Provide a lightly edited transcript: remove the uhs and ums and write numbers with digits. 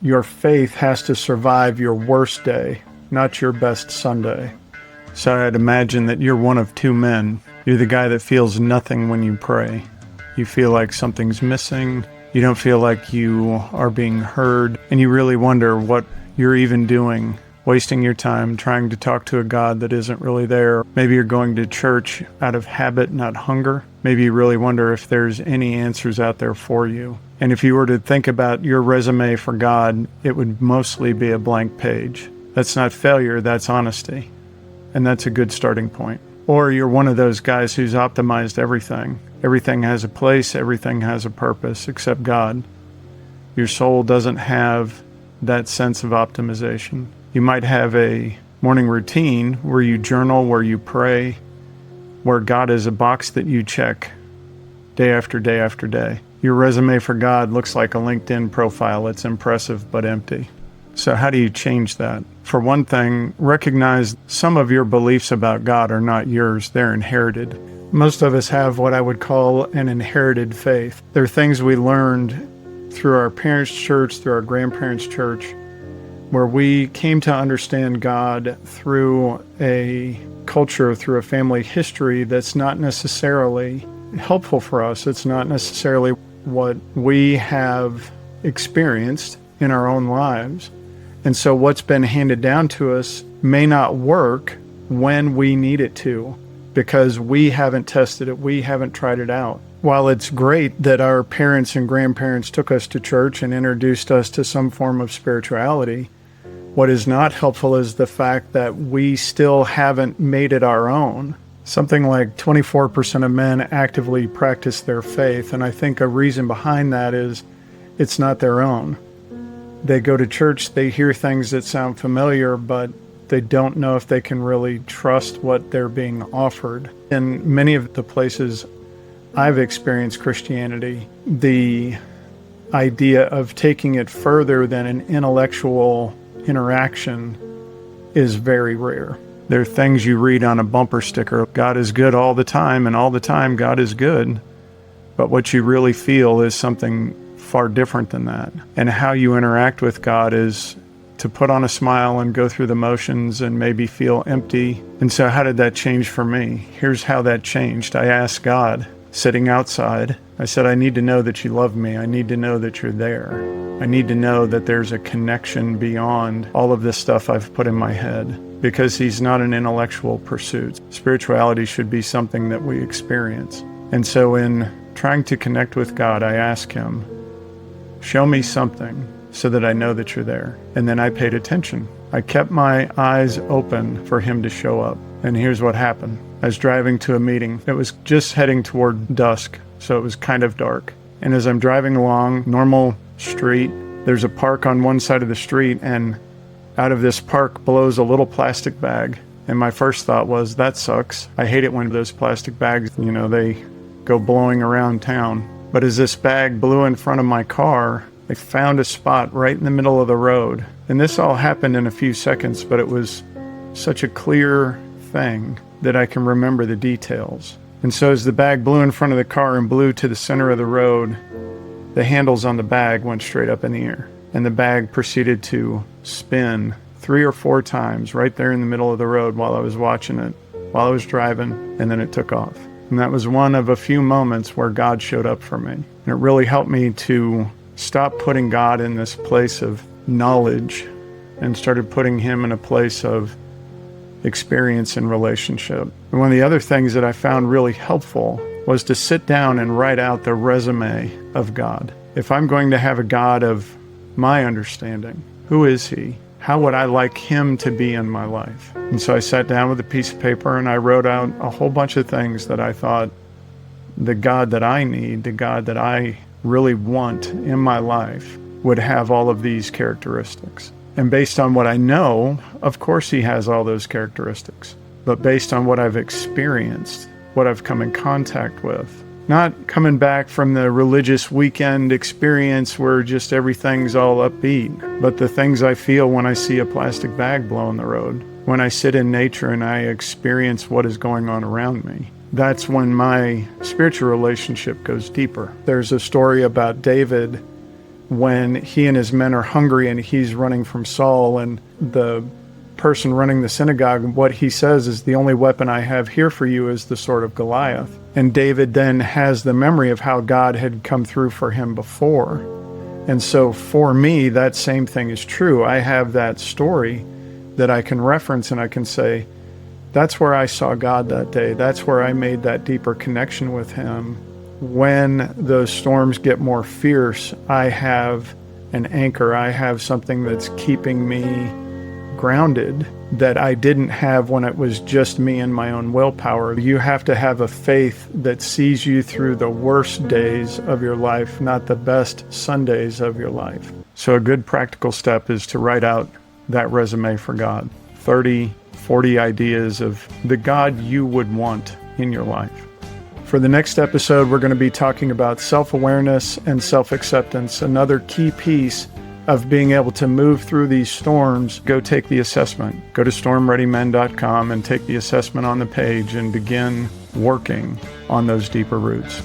your faith has to survive your worst day, not your best Sunday. So I'd imagine that you're one of two men. You're the guy that feels nothing when you pray. You feel like something's missing. You don't feel like you are being heard. And you really wonder what you're even doing, wasting your time trying to talk to a God that isn't really there. Maybe you're going to church out of habit, not hunger. Maybe you really wonder if there's any answers out there for you. And if you were to think about your resume for God, it would mostly be a blank page. That's not failure, that's honesty. And that's a good starting point. Or you're one of those guys who's optimized everything. Everything has a place, everything has a purpose, except God. Your soul doesn't have that sense of optimization. You might have a morning routine where you journal, where you pray, where God is a box that you check day after day after day. Your resume for God looks like a LinkedIn profile. It's impressive but empty. So how do you change that? For one thing, recognize some of your beliefs about God are not yours, they're inherited. Most of us have what I would call an inherited faith. They're things we learned through our parents' church, through our grandparents' church, where we came to understand God through a culture, through a family history that's not necessarily helpful for us. It's not necessarily what we have experienced in our own lives. And so what's been handed down to us may not work when we need it to, because we haven't tested it, we haven't tried it out. While it's great that our parents and grandparents took us to church and introduced us to some form of spirituality, what is not helpful is the fact that we still haven't made it our own. Something like 24% of men actively practice their faith, and I think a reason behind that is it's not their own. They go to church, they hear things that sound familiar, but they don't know if they can really trust what they're being offered. In many of the places I've experienced Christianity, the idea of taking it further than an intellectual interaction is very rare. There are things you read on a bumper sticker. God is good all the time, and all the time God is good. But what you really feel is something far different than that. And how you interact with God is to put on a smile and go through the motions and maybe feel empty. And so how did that change for me? Here's how that changed. I asked God, sitting outside, I said, I need to know that you love me. I need to know that you're there. I need to know that there's a connection beyond all of this stuff I've put in my head, because he's not an intellectual pursuit. Spirituality should be something that we experience. And so in trying to connect with God, I asked him, show me something so that I know that you're there. And then I paid attention. I kept my eyes open for him to show up. And here's what happened. I was driving to a meeting. It was just heading toward dusk, so it was kind of dark. And as I'm driving along, normal street, there's a park on one side of the street, and out of this park blows a little plastic bag. And my first thought was, that sucks. I hate it when those plastic bags, they go blowing around town. But as this bag blew in front of my car, I found a spot right in the middle of the road. And this all happened in a few seconds, but it was such a clear thing that I can remember the details. And so as the bag blew in front of the car and blew to the center of the road, the handles on the bag went straight up in the air. And the bag proceeded to spin 3 or 4 times right there in the middle of the road while I was watching it, while I was driving, and then it took off. And that was one of a few moments where God showed up for me. And it really helped me to stop putting God in this place of knowledge and started putting him in a place of experience and relationship. And one of the other things that I found really helpful was to sit down and write out the resume of God. If I'm going to have a God of my understanding, who is he? How would I like him to be in my life? And so I sat down with a piece of paper and I wrote out a whole bunch of things that I thought the God that I need, the God that I really want in my life would have all of these characteristics. And based on what I know, of course he has all those characteristics. But based on what I've experienced, what I've come in contact with, not coming back from the religious weekend experience where just everything's all upbeat, but the things I feel when I see a plastic bag blow in the road, when I sit in nature and I experience what is going on around me. That's when my spiritual relationship goes deeper. There's a story about David when he and his men are hungry and he's running from Saul, and the person running the synagogue, what he says is, the only weapon I have here for you is the sword of Goliath. And David then has the memory of how God had come through for him before. And so for me, that same thing is true. I have that story that I can reference, and I can say, that's where I saw God that day. That's where I made that deeper connection with him. When those storms get more fierce, I have an anchor. I have something that's keeping me grounded that I didn't have when it was just me and my own willpower. You have to have a faith that sees you through the worst days of your life, not the best Sundays of your life. So a good practical step is to write out that resume for God. 30, 40 ideas of the God you would want in your life. For the next episode, we're going to be talking about self-awareness and self-acceptance, another key piece of being able to move through these storms. Go take the assessment. Go to stormreadymen.com and take the assessment on the page and begin working on those deeper roots.